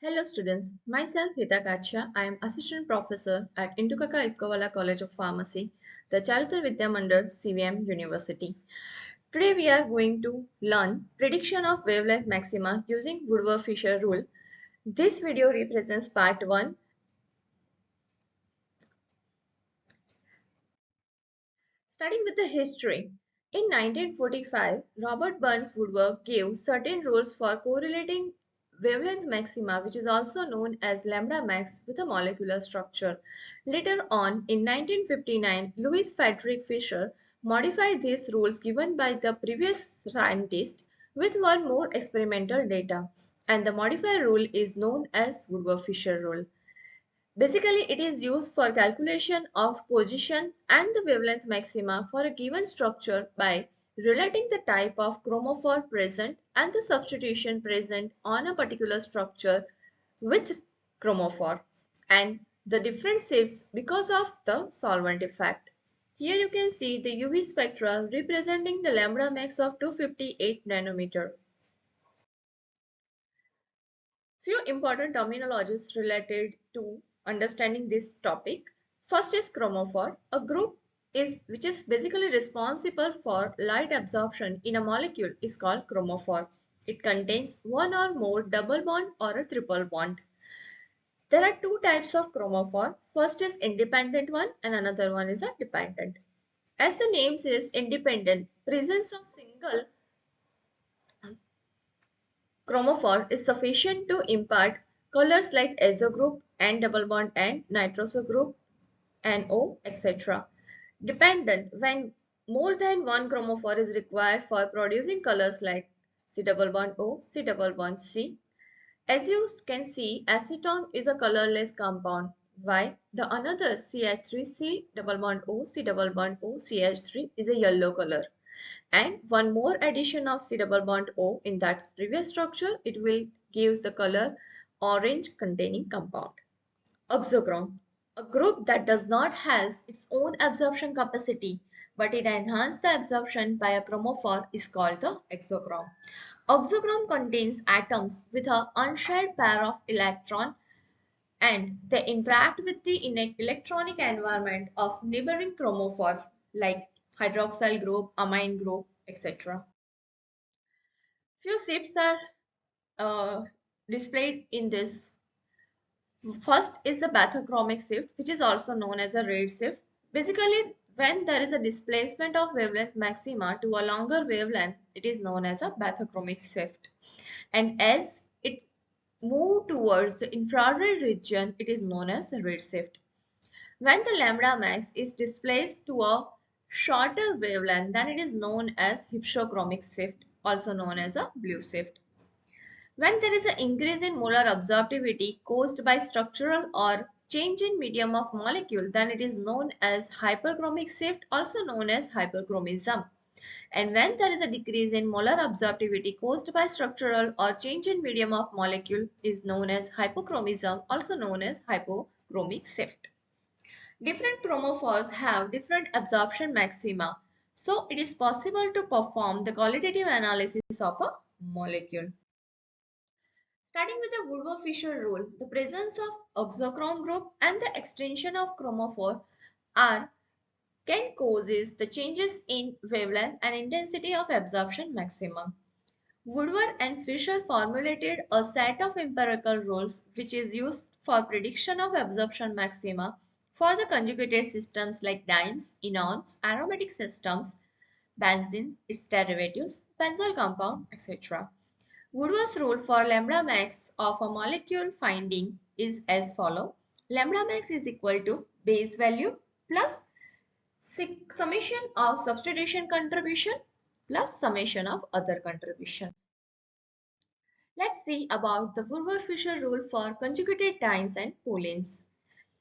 Hello students, myself Hita Kacha. I am Assistant Professor at Indukaka Itkavala College of Pharmacy, the Charutar Vidya Mandal, CVM University. Today we are going to learn prediction of wavelength maxima using Woodward-Fieser rule. This video represents part 1. Starting with the history. In 1945, Robert Burns Woodward gave certain rules for correlating wavelength maxima, which is also known as lambda max, with a molecular structure. Later on, in 1959, Louis Frederick Fisher modified these rules given by the previous scientist with one more experimental data, and the modified rule is known as Woodward-Fisher rule. Basically, it is used for calculation of position and the wavelength maxima for a given structure by relating the type of chromophore present and the substitution present on a particular structure with chromophore and the different shifts because of the solvent effect. Here you can see the UV spectra representing the lambda max of 258 nanometer. Few important terminologies related to understanding this topic. First is chromophore. A group which is basically responsible for light absorption in a molecule is called chromophore. It contains one or more double bond or a triple bond. There are two types of chromophore. First is independent one and another one is a dependent. As the name says, independent, presence of single chromophore is sufficient to impart colors like azo group, N double bond and nitroso group, NO, etc. Dependent, when more than one chromophore is required for producing colors like C double bond O, C double bond C. As you can see, acetone is a colorless compound. Why? The another CH3C double bond O, C double bond O, CH3 is a yellow color. And one more addition of C double bond O in that previous structure, it will give the color orange containing compound. Oxochrome, a group that does not has its own absorption capacity, but it enhances the absorption by a chromophore is called the exochrome. Oxochrome contains atoms with an unshared pair of electrons and they interact with the electronic environment of neighboring chromophore like hydroxyl group, amine group, etc. Few shapes are displayed in this. First is the bathochromic shift, which is also known as a red shift. Basically, when there is a displacement of wavelength maxima to a longer wavelength, it is known as a bathochromic shift. And as it moves towards the infrared region, it is known as a red shift. When the lambda max is displaced to a shorter wavelength, then it is known as hypsochromic shift, also known as a blue shift. When there is an increase in molar absorptivity caused by structural or change in medium of molecule, then it is known as hyperchromic shift, also known as hyperchromism. And when there is a decrease in molar absorptivity caused by structural or change in medium of molecule is known as hypochromism, also known as hypochromic shift. Different chromophores have different absorption maxima, so it is possible to perform the qualitative analysis of a molecule. Starting with the Woodward-Fieser rule, the presence of oxochrome group and the extension of chromophore are can causes the changes in wavelength and intensity of absorption maximum. Woodward and Fisher formulated a set of empirical rules which is used for prediction of absorption maxima for the conjugated systems like dienes, enones, aromatic systems, benzenes, its derivatives, benzoyl compound, etc. Woodward's rule for lambda max of a molecule finding is as follows. Lambda max is equal to base value plus summation of substitution contribution plus summation of other contributions. Let's see about the Woodward-Fieser rule for conjugated dienes and polines.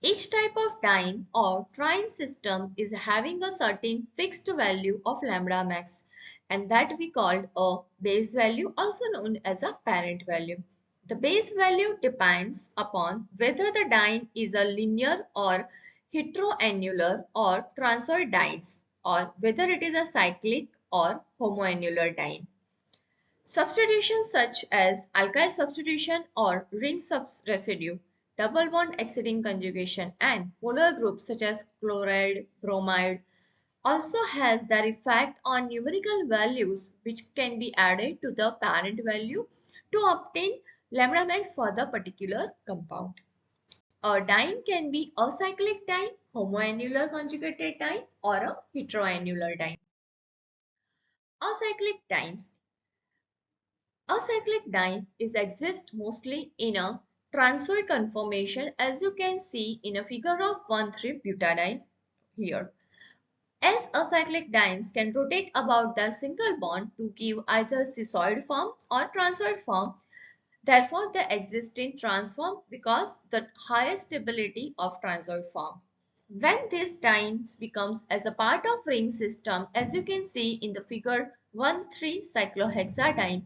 Each type of diene or trine system is having a certain fixed value of lambda max and that we called a base value, also known as a parent value. The base value depends upon whether the diene is a linear or heteroannular or transient dienes or whether it is a cyclic or homoannular diene. Substitutions such as alkyl substitution or ring residue, double bond exciting conjugation, and polar groups such as chloride, bromide also has their effect on numerical values which can be added to the parent value to obtain lambda max for the particular compound. A diene can be a cyclic diene, homoannular conjugated diene, or a heteroannular diene. Acyclic dienes. Acyclic diene is exist mostly in a transoid conformation, as you can see in a figure of 1,3-butadiene here. As acyclic dienes can rotate about their single bond to give either cis-oid form or transoid form, therefore they exist in trans form because the highest stability of transoid form. When this dienes becomes as a part of ring system, as you can see in the figure 1,3-cyclohexadiene,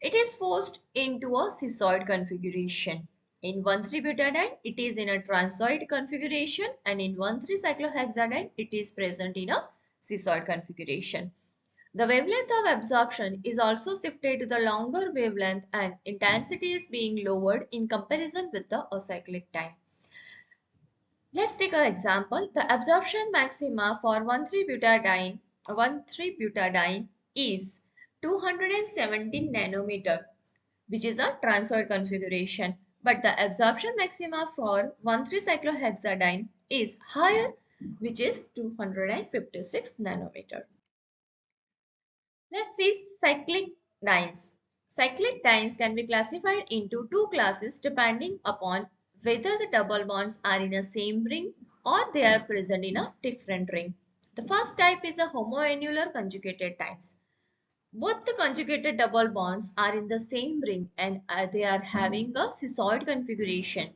it is forced into a cis-oid configuration. In 1,3-butadiene, it is in a transoid configuration, and in 1,3-cyclohexadiene, it is present in a cis-oid configuration. The wavelength of absorption is also shifted to the longer wavelength, and intensity is being lowered in comparison with the acyclic diene. Let's take an example. The absorption maxima for 1,3-butadiene is 217 nanometer, which is a transoid configuration. But the absorption maxima for 1,3-cyclohexadiene is higher, which is 256 nanometer. Let's see cyclic dienes. Cyclic dienes can be classified into two classes depending upon whether the double bonds are in a same ring or they are present in a different ring. The first type is a homoannular conjugated dienes. Both the conjugated double bonds are in the same ring and they are having a cis-oid configuration.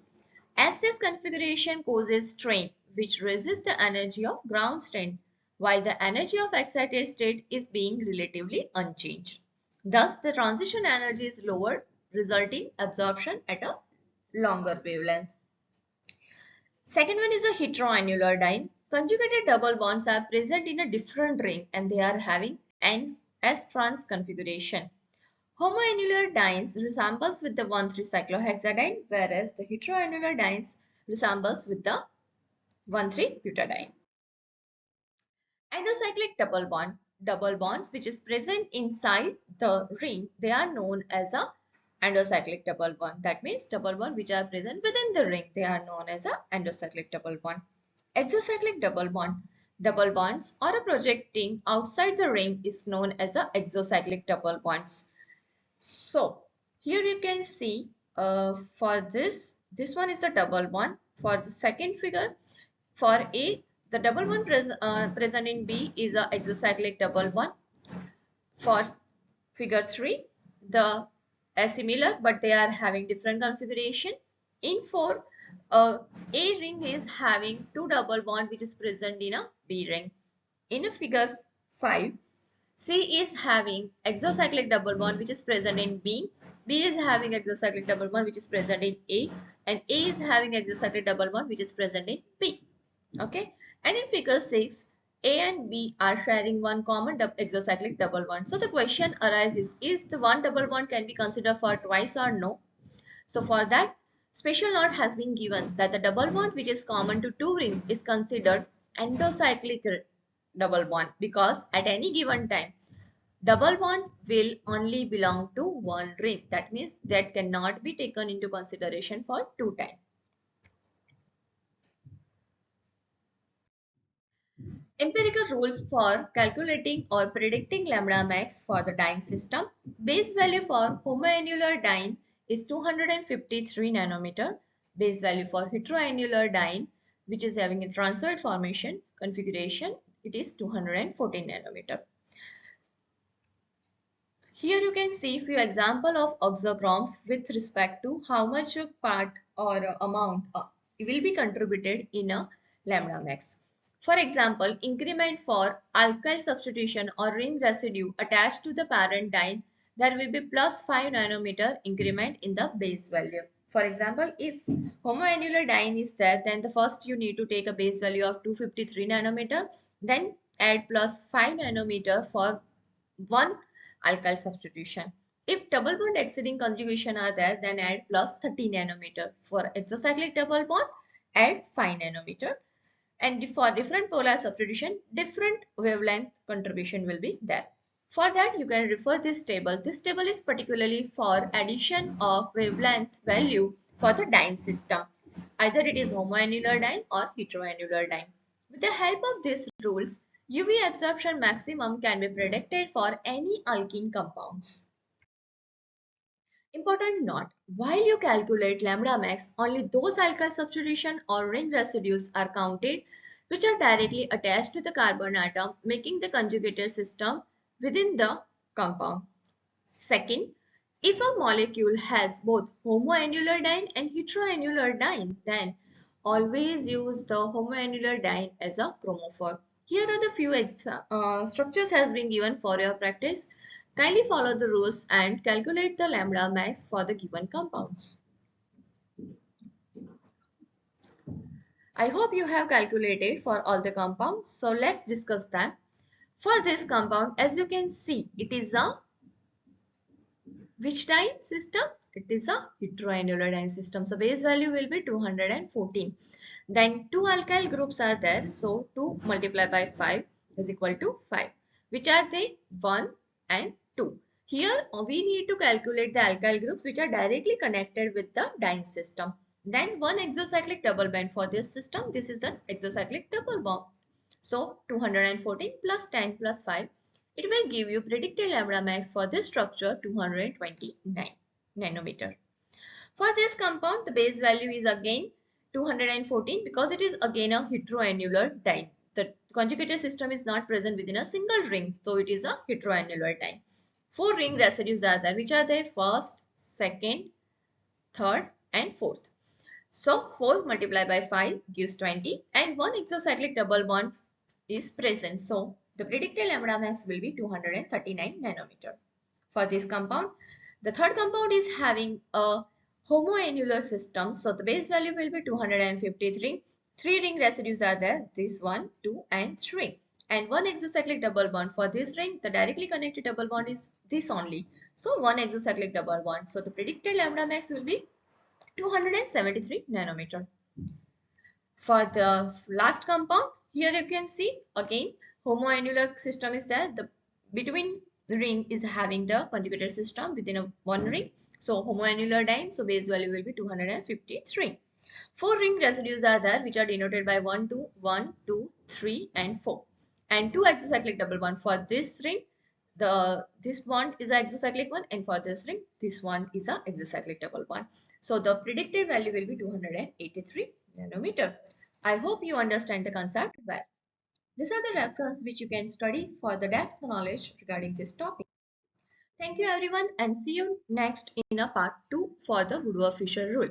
As this configuration causes strain, which raises the energy of ground state, while the energy of excited state is being relatively unchanged. Thus, the transition energy is lowered, resulting absorption at a longer wavelength. Second one is a heteroannular diene. Conjugated double bonds are present in a different ring and they are having an S-trans configuration. Homoannular dienes resembles with the 1,3-cyclohexadiene, whereas the heteroannular dienes resembles with the 1,3-butadiene. Endocyclic double bond. Double bonds which is present inside the ring, they are known as a endocyclic double bond. That means double bond which are present within the ring, they are known as a endocyclic double bond. Exocyclic double bond. Double bonds or a projecting outside the ring is known as a exocyclic double bonds. So here you can see for this one is a double bond. For the second figure, for A, the double bond present in B is a exocyclic double bond. For figure 3, the similar but they are having different configuration. In 4, A ring is having two double bond which is present in a B ring. In a figure 5, C is having exocyclic double bond which is present in B. B is having exocyclic double bond which is present in A. And A is having exocyclic double bond which is present in P. Okay. And in figure 6, A and B are sharing one common exocyclic double bond. So the question arises, is the one double bond can be considered for twice or no? So for that, special note has been given that the double bond which is common to two rings is considered endocyclic double bond because at any given time, double bond will only belong to one ring. That means that cannot be taken into consideration for two times. Empirical rules for calculating or predicting lambda max for the diene system. Base value for homoannular diene is 253 nanometer. Base value for heteroannular diene, which is having a transoid formation configuration, it is 214 nanometer. Here you can see few example of oxochromes with respect to how much part or amount will be contributed in a lambda max. For example, increment for alkyl substitution or ring residue attached to the parent diene, there will be plus 5 nanometer increment in the base value. For example, if homoannular diene is there, then the first you need to take a base value of 253 nanometer, then add plus 5 nanometer for one alkyl substitution. If double bond exceeding conjugation are there, then add plus 30 nanometer. For exocyclic double bond, add 5 nanometer. And for different polar substitution, different wavelength contribution will be there. For that, you can refer this table. This table is particularly for addition of wavelength value for the diene system. Either it is homoannular diene or heteroannular diene. With the help of these rules, UV absorption maximum can be predicted for any alkene compounds. Important note, while you calculate lambda max, only those alkyl substitution or ring residues are counted which are directly attached to the carbon atom, making the conjugated system within the compound. Second, if a molecule has both homoannular diene and heteroannular diene, then always use the homoannular diene as a chromophore. Here are the few structures has been given for your practice. Kindly follow the rules and calculate the lambda max for the given compounds. I hope you have calculated for all the compounds. So let's discuss them. For this compound, as you can see, it is a which diene system? It is a heteroannular diene system. So base value will be 214. Then two alkyl groups are there. So 2 multiplied by 5 is equal to 5. Which are they? 1 and 2. Here we need to calculate the alkyl groups which are directly connected with the diene system. Then one exocyclic double bond for this system. This is the exocyclic double bond. So 214 plus 10 plus 5. It will give you predicted lambda max for this structure 229 nanometer. For this compound, the base value is again 214 because it is again a heteroannular diene. The conjugated system is not present within a single ring, so it is a heteroannular diene. 4 ring residues are there, which are there first, second, third, and fourth. So 4 multiplied by 5 gives 20 and one exocyclic double bond is present. So the predicted lambda max will be 239 nanometer. For this compound, the third compound is having a homoannular system. So the base value will be 253. 3 ring residues are there. This 1, 2 and 3. And one exocyclic double bond. For this ring, the directly connected double bond is this only. So one exocyclic double bond. So the predicted lambda max will be 273 nanometer. For the last compound, here you can see again homoannular system is there. The between the ring is having the conjugated system within a one ring. So homoannular diene, so base value will be 253. 4 ring residues are there which are denoted by 1, 2, 1, 2, 3 and 4. And 2 exocyclic double bond. For this ring, this bond is an exocyclic one, and for this ring, this one is a exocyclic double bond. So the predicted value will be 283 nanometer. I hope you understand the concept well. These are the reference which you can study for the depth knowledge regarding this topic. Thank you everyone and see you next in a part 2 for the Woodward-Fieser rule.